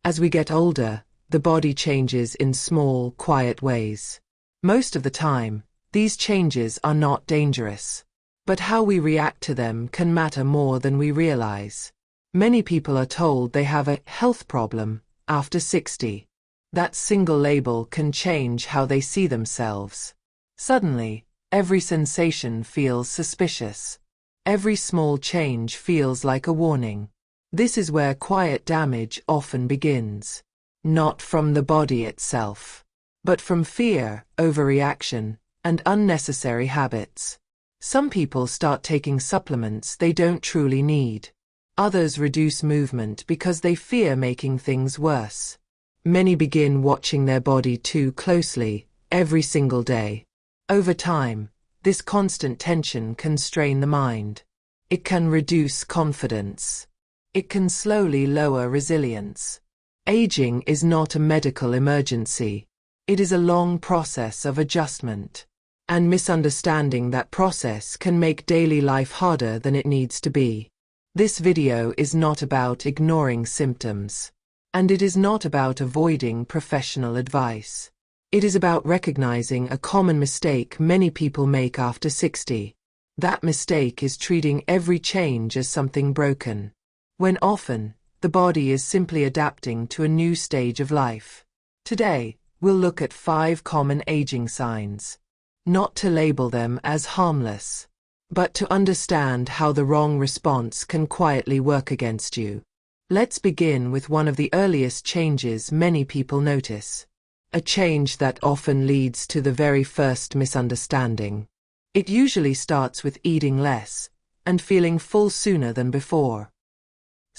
As we get older, the body changes in small, quiet ways. Most of the time, these changes are not dangerous. But how we react to them can matter more than we realize. Many people are told they have a health problem after 60. That single label can change how they see themselves. Suddenly, every sensation feels suspicious. Every small change feels like a warning. This is where quiet damage often begins. Not from the body itself, but from fear, overreaction, and unnecessary habits. Some people start taking supplements they don't truly need. Others reduce movement because they fear making things worse. Many begin watching their body too closely, every single day. Over time, this constant tension can strain the mind. It can reduce confidence. It can slowly lower resilience. Aging is not a medical emergency. It is a long process of adjustment. And misunderstanding that process can make daily life harder than it needs to be. This video is not about ignoring symptoms. And it is not about avoiding professional advice. It is about recognizing a common mistake many people make after 60. That mistake is treating every change as something broken, when often, the body is simply adapting to a new stage of life. Today, we'll look at 5 common aging signs. Not to label them as harmless, but to understand how the wrong response can quietly work against you. Let's begin with one of the earliest changes many people notice. A change that often leads to the very first misunderstanding. It usually starts with eating less and feeling full sooner than before.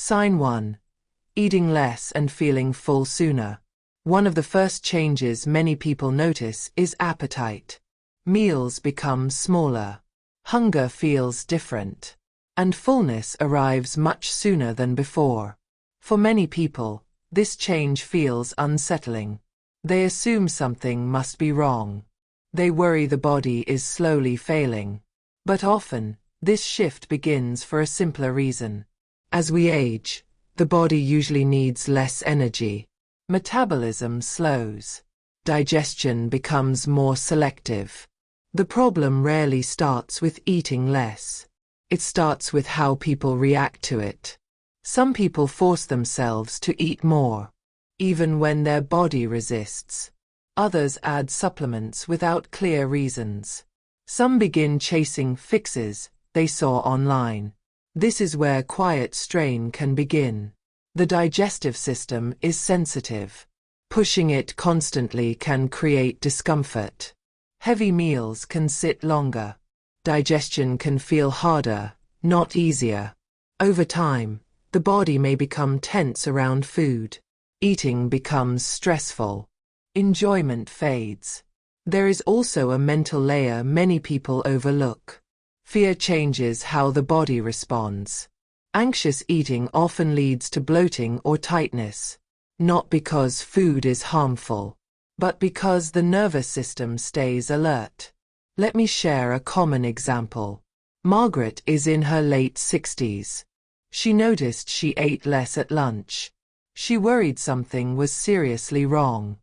Sign 1. Eating less and feeling full sooner. One of the first changes many people notice is appetite. Meals become smaller. Hunger feels different. And fullness arrives much sooner than before. For many people, this change feels unsettling. They assume something must be wrong. They worry the body is slowly failing. But often, this shift begins for a simpler reason. As we age, the body usually needs less energy. Metabolism slows. Digestion becomes more selective. The problem rarely starts with eating less. It starts with how people react to it. Some people force themselves to eat more, even when their body resists. Others add supplements without clear reasons. Some begin chasing fixes they saw online. This is where quiet strain can begin. The digestive system is sensitive. Pushing it constantly can create discomfort. Heavy meals can sit longer. Digestion can feel harder, not easier. Over time, the body may become tense around food. Eating becomes stressful. Enjoyment fades. There is also a mental layer many people overlook. Fear changes how the body responds. Anxious eating often leads to bloating or tightness, not because food is harmful, but because the nervous system stays alert. Let me share a common example. Margaret is in her late 60s. She noticed she ate less at lunch. She worried something was seriously wrong.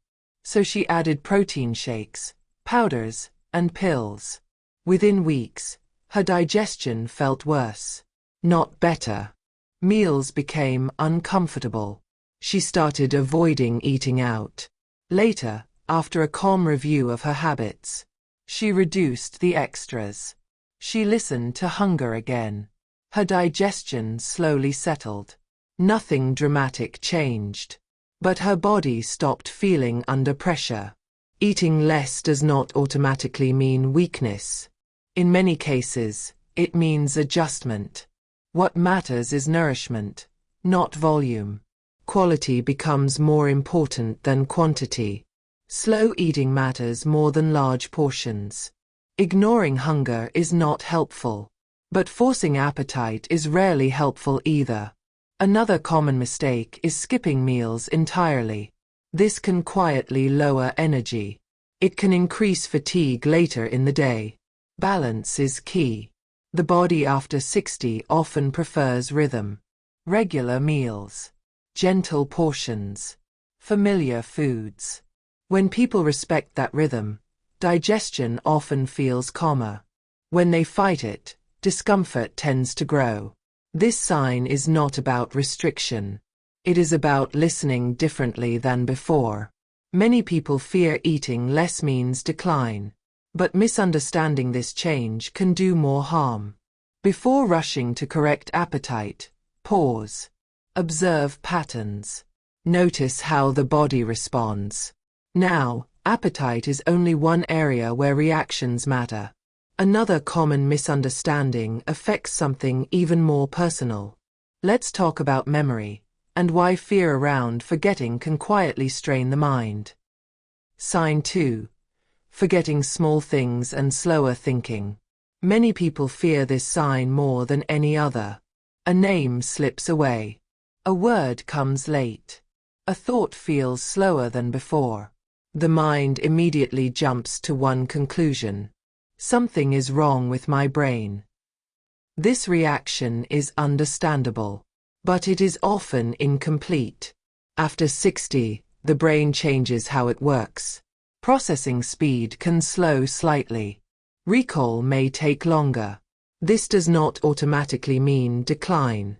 So she added protein shakes, powders, and pills. Within weeks, her digestion felt worse, not better. Meals became uncomfortable. She started avoiding eating out. Later, after a calm review of her habits, she reduced the extras. She listened to hunger again. Her digestion slowly settled. Nothing dramatic changed. But her body stopped feeling under pressure. Eating less does not automatically mean weakness. In many cases, it means adjustment. What matters is nourishment, not volume. Quality becomes more important than quantity. Slow eating matters more than large portions. Ignoring hunger is not helpful. But forcing appetite is rarely helpful either. Another common mistake is skipping meals entirely. This can quietly lower energy. It can increase fatigue later in the day. Balance is key. The body after 60 often prefers rhythm. Regular meals. gentle portions, familiar foods. When people respect that rhythm, digestion often feels calmer. When they fight it, discomfort tends to grow. This sign is not about restriction. It is about listening differently than before. Many people fear eating less means decline, but misunderstanding this change can do more harm. Before rushing to correct appetite, pause. Observe patterns. Notice how the body responds. Now, appetite is only one area where reactions matter. Another common misunderstanding affects something even more personal. Let's talk about memory, and why fear around forgetting can quietly strain the mind. Sign 2. Forgetting small things and slower thinking. Many people fear this sign more than any other. A name slips away. A word comes late. A thought feels slower than before. The mind immediately jumps to one conclusion. Something is wrong with my brain. This reaction is understandable, but it is often incomplete. After 60, the brain changes how it works. Processing speed can slow slightly. Recall may take longer. This does not automatically mean decline.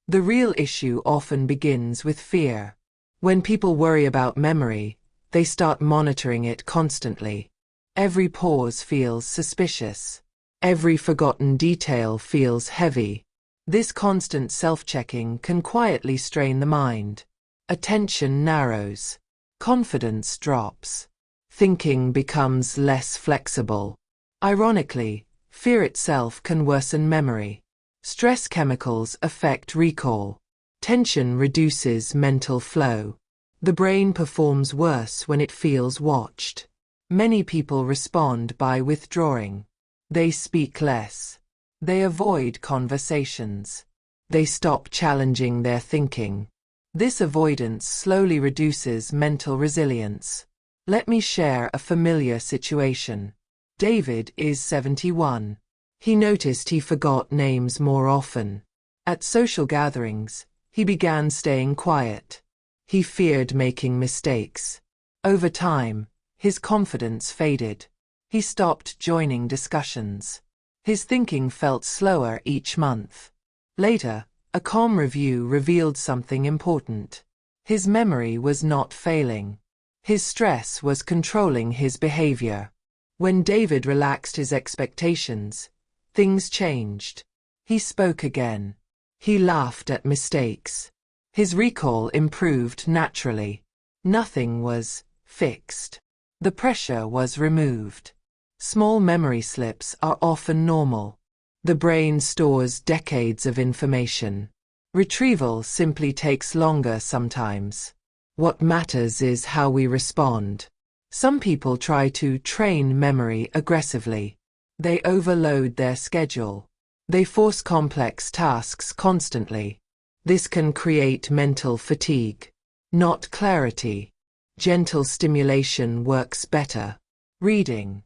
The real issue often begins with fear. When people worry about memory, they start monitoring it constantly. Every pause feels suspicious. Every forgotten detail feels heavy. This constant self-checking can quietly strain the mind. Attention narrows. Confidence drops. Thinking becomes less flexible. Ironically, fear itself can worsen memory. Stress chemicals affect recall. Tension reduces mental flow. The brain performs worse when it feels watched. Many people respond by withdrawing. They speak less. They avoid conversations. They stop challenging their thinking. This avoidance slowly reduces mental resilience. Let me share a familiar situation. David is 71. He noticed he forgot names more often. At social gatherings, he began staying quiet. He feared making mistakes. Over time, his confidence faded. He stopped joining discussions. His thinking felt slower each month. Later, a calm review revealed something important. His memory was not failing. His stress was controlling his behavior. When David relaxed his expectations, things changed. He spoke again. He laughed at mistakes. His recall improved naturally. Nothing was fixed. The pressure was removed. Small memory slips are often normal. The brain stores decades of information. Retrieval simply takes longer sometimes. What matters is how we respond. Some people try to train memory aggressively. They overload their schedule. They force complex tasks constantly. This can create mental fatigue, not clarity. Gentle stimulation works better. Reading,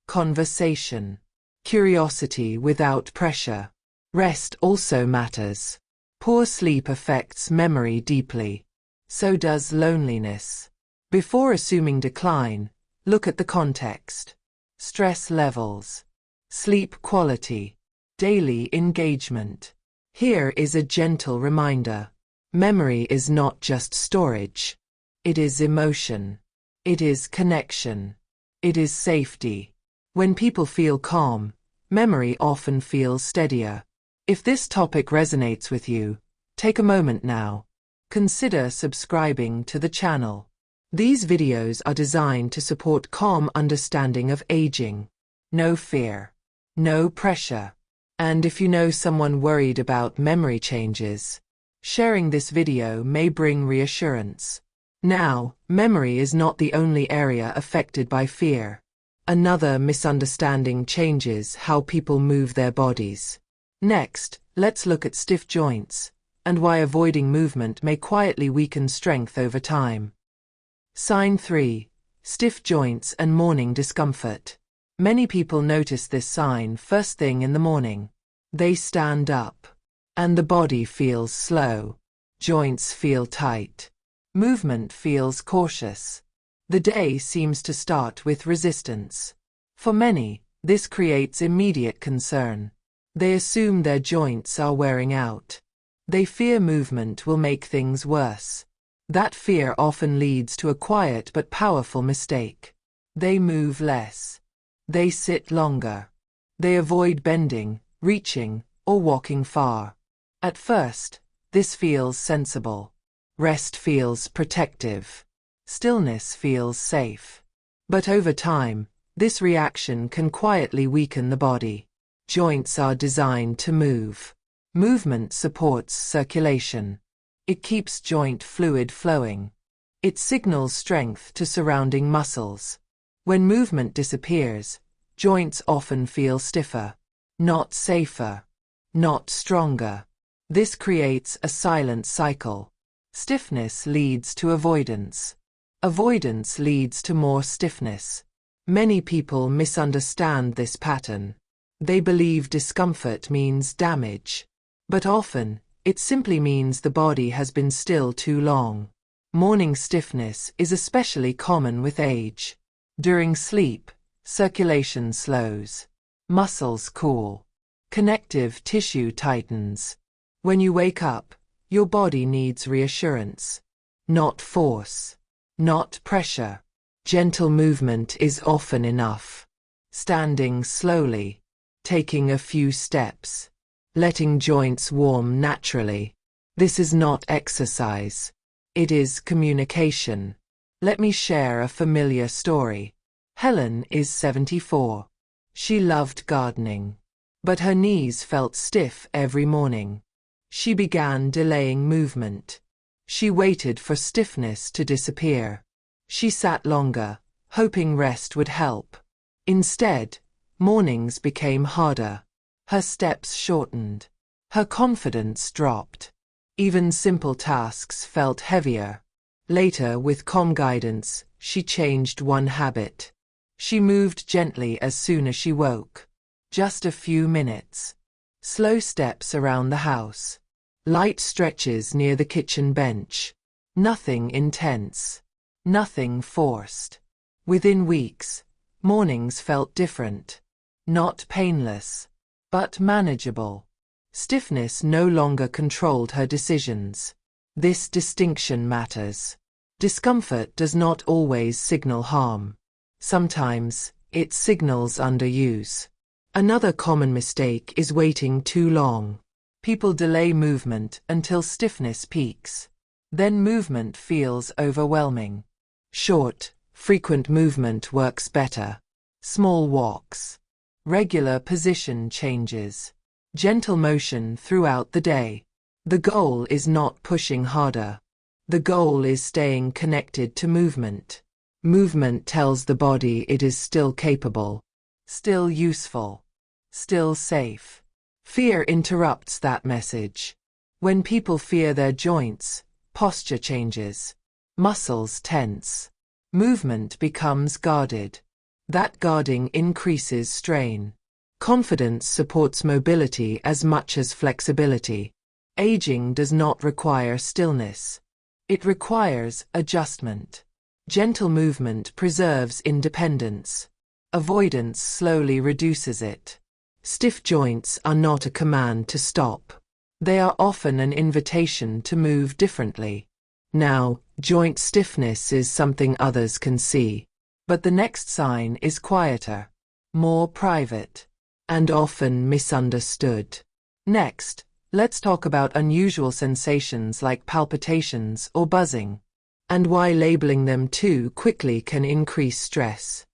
conversation, curiosity without pressure. Rest also matters. Poor sleep affects memory deeply. So does loneliness. Before assuming decline, look at the context. Stress levels, sleep quality, daily engagement. Here is a gentle reminder. Memory is not just storage. It is emotion. It is connection. It is safety. When people feel calm, memory often feels steadier. If this topic resonates with you, take a moment now. Consider subscribing to the channel. These videos are designed to support calm understanding of aging. No fear. No pressure. And if you know someone worried about memory changes, sharing this video may bring reassurance. Now, memory is not the only area affected by fear. Another misunderstanding changes how people move their bodies. Next, let's look at stiff joints, and why avoiding movement may quietly weaken strength over time. Sign 3. Stiff joints and morning discomfort. Many people notice this sign first thing in the morning. They stand up, and the body feels slow. Joints feel tight. Movement feels cautious. The day seems to start with resistance. For many, this creates immediate concern. They assume their joints are wearing out. They fear movement will make things worse. That fear often leads to a quiet but powerful mistake. They move less. They sit longer. They avoid bending, reaching, or walking far. At first, this feels sensible. Rest feels protective. Stillness feels safe. But over time, this reaction can quietly weaken the body. Joints are designed to move. Movement supports circulation. It keeps joint fluid flowing. It signals strength to surrounding muscles. When movement disappears, joints often feel stiffer, not safer, not stronger. This creates a silent cycle. Stiffness leads to avoidance. Avoidance leads to more stiffness. Many people misunderstand this pattern. They believe discomfort means damage. But often, it simply means the body has been still too long. Morning stiffness is especially common with age. During sleep, circulation slows. Muscles cool. Connective tissue tightens. When you wake up, your body needs reassurance. Not force. Not pressure. Gentle movement is often enough. Standing slowly. Taking a few steps. Letting joints warm naturally. This is not exercise. It is communication. Let me share a familiar story. Helen is 74. She loved gardening. But her knees felt stiff every morning. She began delaying movement. She waited for stiffness to disappear. She sat longer, hoping rest would help. Instead, mornings became harder. Her steps shortened. Her confidence dropped. Even simple tasks felt heavier. Later, with calm guidance, she changed one habit. She moved gently as soon as she woke. Just a few minutes. Slow steps around the house. Light stretches near the kitchen bench. Nothing intense. Nothing forced. Within weeks, mornings felt different. Not painless, but manageable. Stiffness no longer controlled her decisions. This distinction matters. Discomfort does not always signal harm. Sometimes, it signals underuse. Another common mistake is waiting too long. People delay movement until stiffness peaks. Then movement feels overwhelming. Short, frequent movement works better. Small walks. Regular position changes. Gentle motion throughout the day. The goal is not pushing harder. The goal is staying connected to movement. Movement tells the body it is still capable, still useful, still safe. Fear interrupts that message. When people fear their joints, posture changes. Muscles tense. Movement becomes guarded. That guarding increases strain. Confidence supports mobility as much as flexibility. Aging does not require stillness. It requires adjustment. Gentle movement preserves independence. Avoidance slowly reduces it. Stiff joints are not a command to stop. They are often an invitation to move differently. Now, joint stiffness is something others can see. But the next sign is quieter, more private, and often misunderstood. Next, let's talk about unusual sensations like palpitations or buzzing, and why labeling them too quickly can increase stress.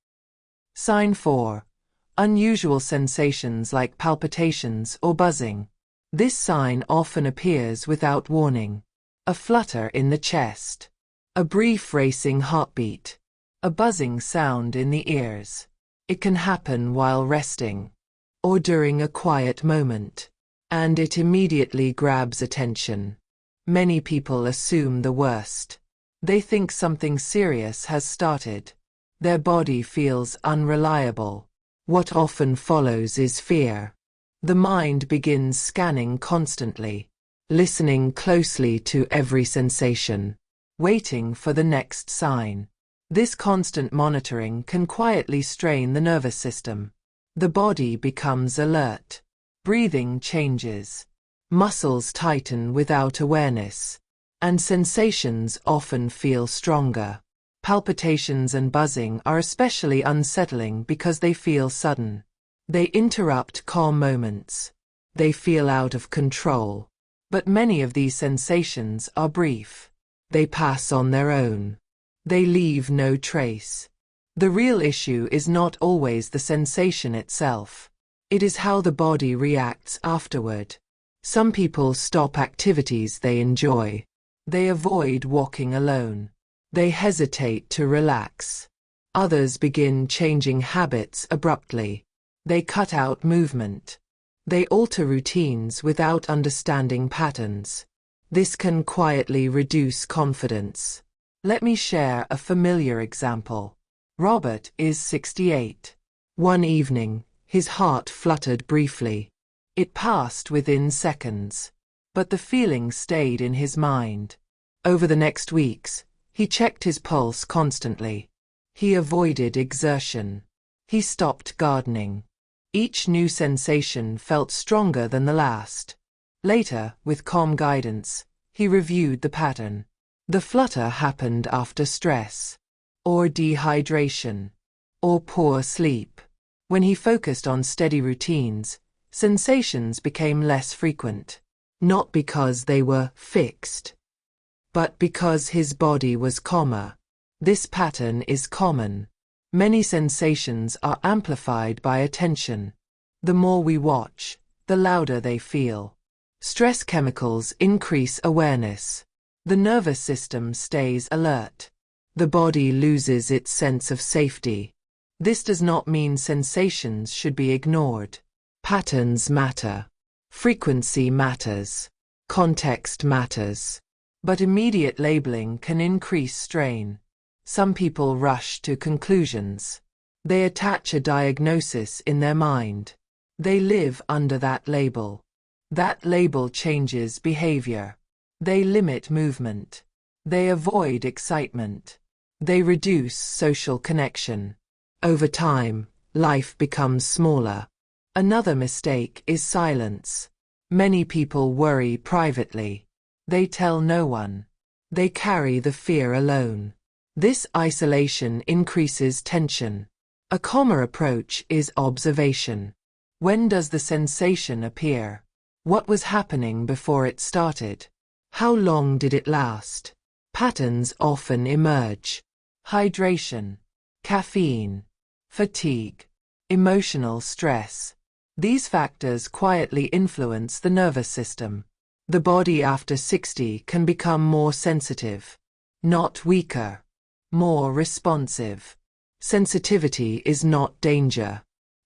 Sign 4. Unusual sensations like palpitations or buzzing. This sign often appears without warning. A flutter in the chest. A brief racing heartbeat. A buzzing sound in the ears. It can happen while resting, or during a quiet moment, and it immediately grabs attention. Many people assume the worst. They think something serious has started. Their body feels unreliable. What often follows is fear. The mind begins scanning constantly. listening closely to every sensation, waiting for the next sign. This constant monitoring can quietly strain the nervous system. The body becomes alert. Breathing changes. Muscles tighten without awareness. And sensations often feel stronger. Palpitations and buzzing are especially unsettling because they feel sudden. They interrupt calm moments. They feel out of control. But many of these sensations are brief. They pass on their own. They leave no trace. The real issue is not always the sensation itself. It is how the body reacts afterward. Some people stop activities they enjoy. They avoid walking alone. They hesitate to relax. Others begin changing habits abruptly. They cut out movement. They alter routines without understanding patterns. This can quietly reduce confidence. Let me share a familiar example. Robert is 68. One evening, his heart fluttered briefly. It passed within seconds. But the feeling stayed in his mind. Over the next weeks, he checked his pulse constantly. He avoided exertion. He stopped gardening. Each new sensation felt stronger than the last. Later, with calm guidance, he reviewed the pattern. The flutter happened after stress, or dehydration, or poor sleep. When he focused on steady routines, sensations became less frequent. Not because they were fixed, but because his body was calmer. This pattern is common. Many sensations are amplified by attention. The more we watch, the louder they feel. Stress chemicals increase awareness. The nervous system stays alert. The body loses its sense of safety. This does not mean sensations should be ignored. Patterns matter. Frequency matters. Context matters. But immediate labeling can increase strain. Some people rush to conclusions. They attach a diagnosis in their mind. They live under that label. That label changes behavior. They limit movement. They avoid excitement. They reduce social connection. Over time, life becomes smaller. Another mistake is silence. Many people worry privately. They tell no one. They carry the fear alone. This isolation increases tension. A calmer approach is observation. When does the sensation appear? What was happening before it started? How long did it last? Patterns often emerge. Hydration, caffeine, fatigue, emotional stress. These factors quietly influence the nervous system. The body after 60 can become more sensitive, not weaker, more responsive. Sensitivity is not danger.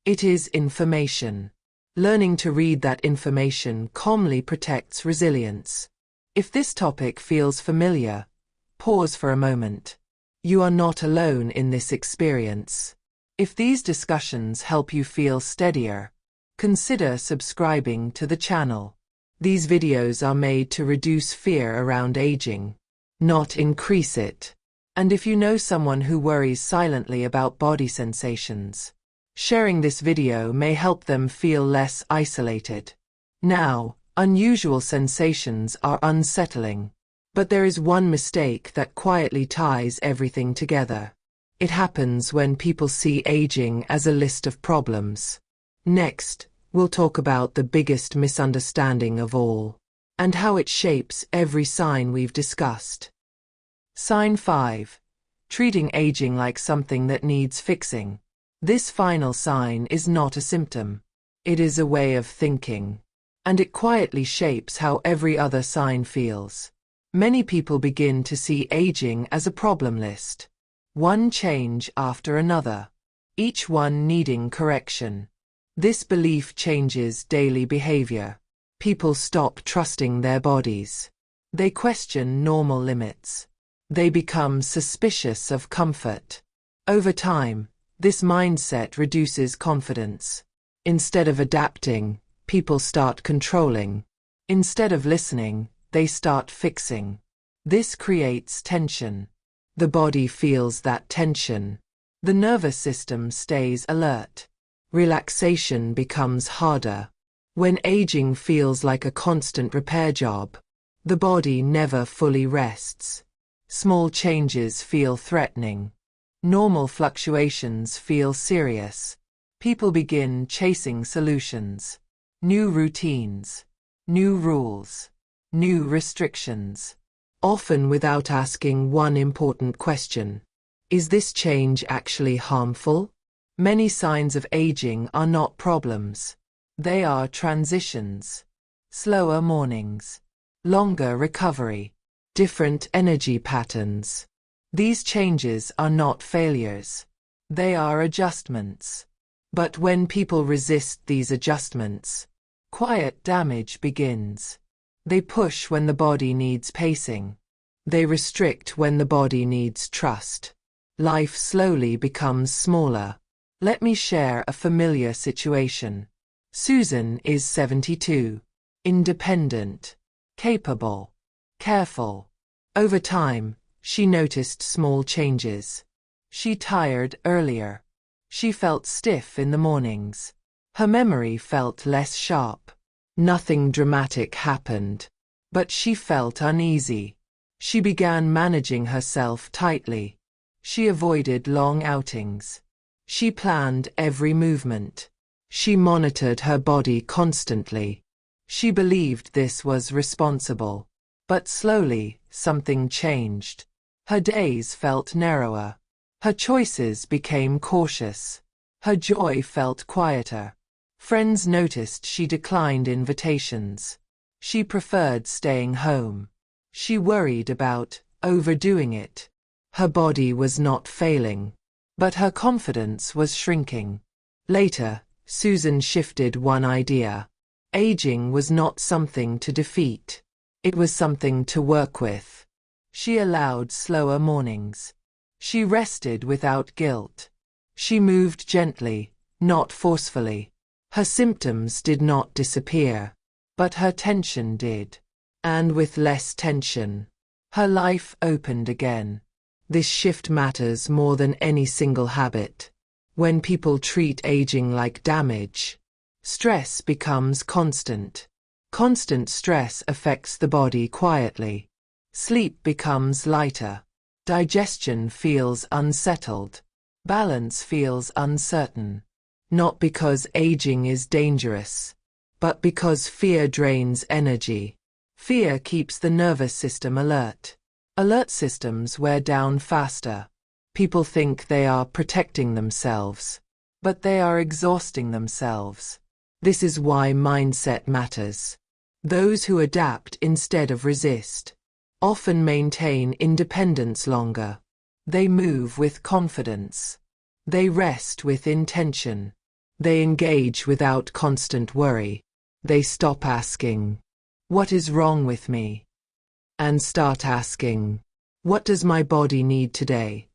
It is information. Learning to read that information calmly protects resilience. If this topic feels familiar, pause for a moment. You are not alone in this experience. If these discussions help you feel steadier, consider subscribing to the channel. These videos are made to reduce fear around aging, not increase it. And if you know someone who worries silently about body sensations, sharing this video may help them feel less isolated. Now, unusual sensations are unsettling. But there is one mistake that quietly ties everything together. It happens when people see aging as a list of problems. Next, we'll talk about the biggest misunderstanding of all, and how it shapes every sign we've discussed. Sign 5. Treating aging like something that needs fixing. This final sign is not a symptom. It is a way of thinking. And it quietly shapes how every other sign feels. Many people begin to see aging as a problem list. One change after another. Each one needing correction. This belief changes daily behavior. People stop trusting their bodies. They question normal limits. They become suspicious of comfort. Over time, this mindset reduces confidence. Instead of adapting, people start controlling. Instead of listening, they start fixing. This creates tension. The body feels that tension. The nervous system stays alert. Relaxation becomes harder. When aging feels like a constant repair job, the body never fully rests. Small changes feel threatening. Normal fluctuations feel serious. People begin chasing solutions. New routines. New rules. New restrictions. Often without asking one important question. Is this change actually harmful? Many signs of aging are not problems. They are transitions. Slower mornings. Longer recovery. Different energy patterns. These changes are not failures. They are adjustments. But when people resist these adjustments, quiet damage begins. They push when the body needs pacing. They restrict when the body needs trust. Life slowly becomes smaller. Let me share a familiar situation. Susan is 72. Independent. Capable. Careful. Over time, she noticed small changes. She tired earlier. She felt stiff in the mornings. Her memory felt less sharp. Nothing dramatic happened. But she felt uneasy. She began managing herself tightly. She avoided long outings. She planned every movement. She monitored her body constantly. She believed this was responsible. But slowly, something changed. Her days felt narrower. Her choices became cautious. Her joy felt quieter. Friends noticed she declined invitations. She preferred staying home. She worried about overdoing it. Her body was not failing, but her confidence was shrinking. Later, Susan shifted one idea. Aging was not something to defeat. It was something to work with. She allowed slower mornings. She rested without guilt. She moved gently, not forcefully. Her symptoms did not disappear, but her tension did. And with less tension, her life opened again. This shift matters more than any single habit. When people treat aging like damage, stress becomes constant. Constant stress affects the body quietly. Sleep becomes lighter. Digestion feels unsettled. Balance feels uncertain. Not because aging is dangerous, but because fear drains energy. Fear keeps the nervous system alert. Alert systems wear down faster. People think they are protecting themselves, but they are exhausting themselves. This is why mindset matters. Those who adapt instead of resist often maintain independence longer. They move with confidence. They rest with intention. They engage without constant worry. They stop asking, "What is wrong with me?" and start asking, "What does my body need today?"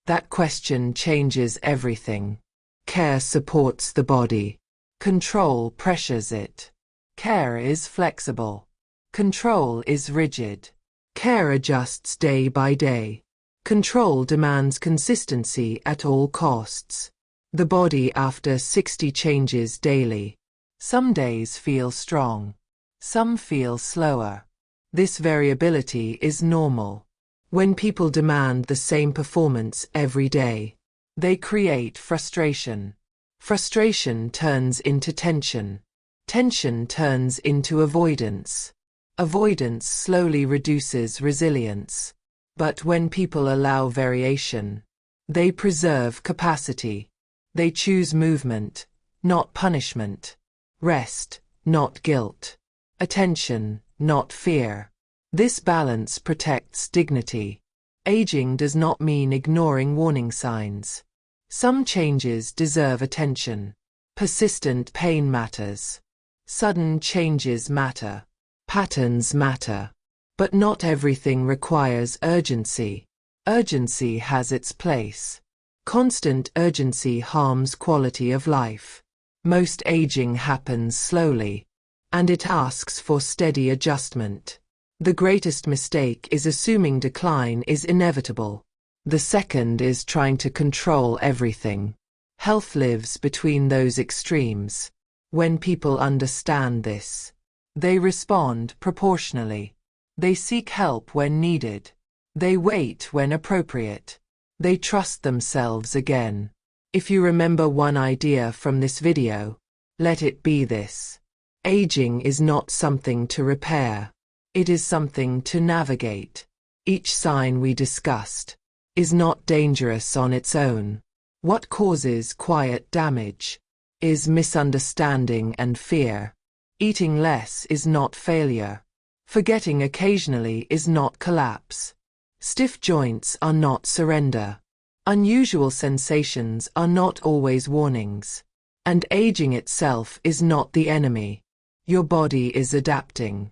That question changes everything. Care supports the body. Control pressures it. Care is flexible. Control is rigid. Care adjusts day by day. Control demands consistency at all costs. The body after 60 changes daily. Some days feel strong. Some feel slower. This variability is normal. When people demand the same performance every day, they create frustration. Frustration turns into tension. Tension turns into avoidance. Avoidance slowly reduces resilience. But when people allow variation, they preserve capacity. They choose movement, not punishment. Rest, not guilt. Attention, not fear. This balance protects dignity. Aging does not mean ignoring warning signs. Some changes deserve attention. Persistent pain matters. Sudden changes matter. Patterns matter. But not everything requires urgency. Urgency has its place. Constant urgency harms quality of life. Most aging happens slowly. and it asks for steady adjustment. The greatest mistake is assuming decline is inevitable. The second is trying to control everything. Health lives between those extremes. When people understand this, they respond proportionally. They seek help when needed. They wait when appropriate. They trust themselves again. If you remember one idea from this video, let it be this. Aging is not something to repair. It is something to navigate. Each sign we discussed is not dangerous on its own. What causes quiet damage is misunderstanding and fear. Eating less is not failure. Forgetting occasionally is not collapse. Stiff joints are not surrender. Unusual sensations are not always warnings. And aging itself is not the enemy. Your body is adapting.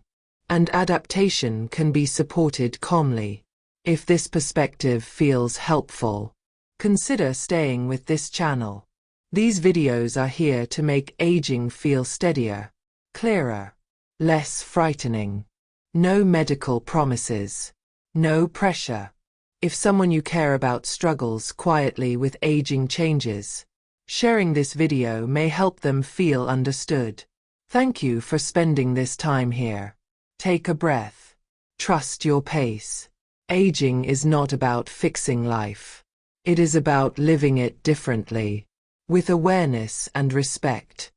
And adaptation can be supported calmly. If this perspective feels helpful, consider staying with this channel. These videos are here to make aging feel steadier, clearer, less frightening. No medical promises. No pressure. If someone you care about struggles quietly with aging changes, sharing this video may help them feel understood. Thank you for spending this time here. Take a breath. Trust your pace. Aging is not about fixing life. It is about living it differently, with awareness and respect.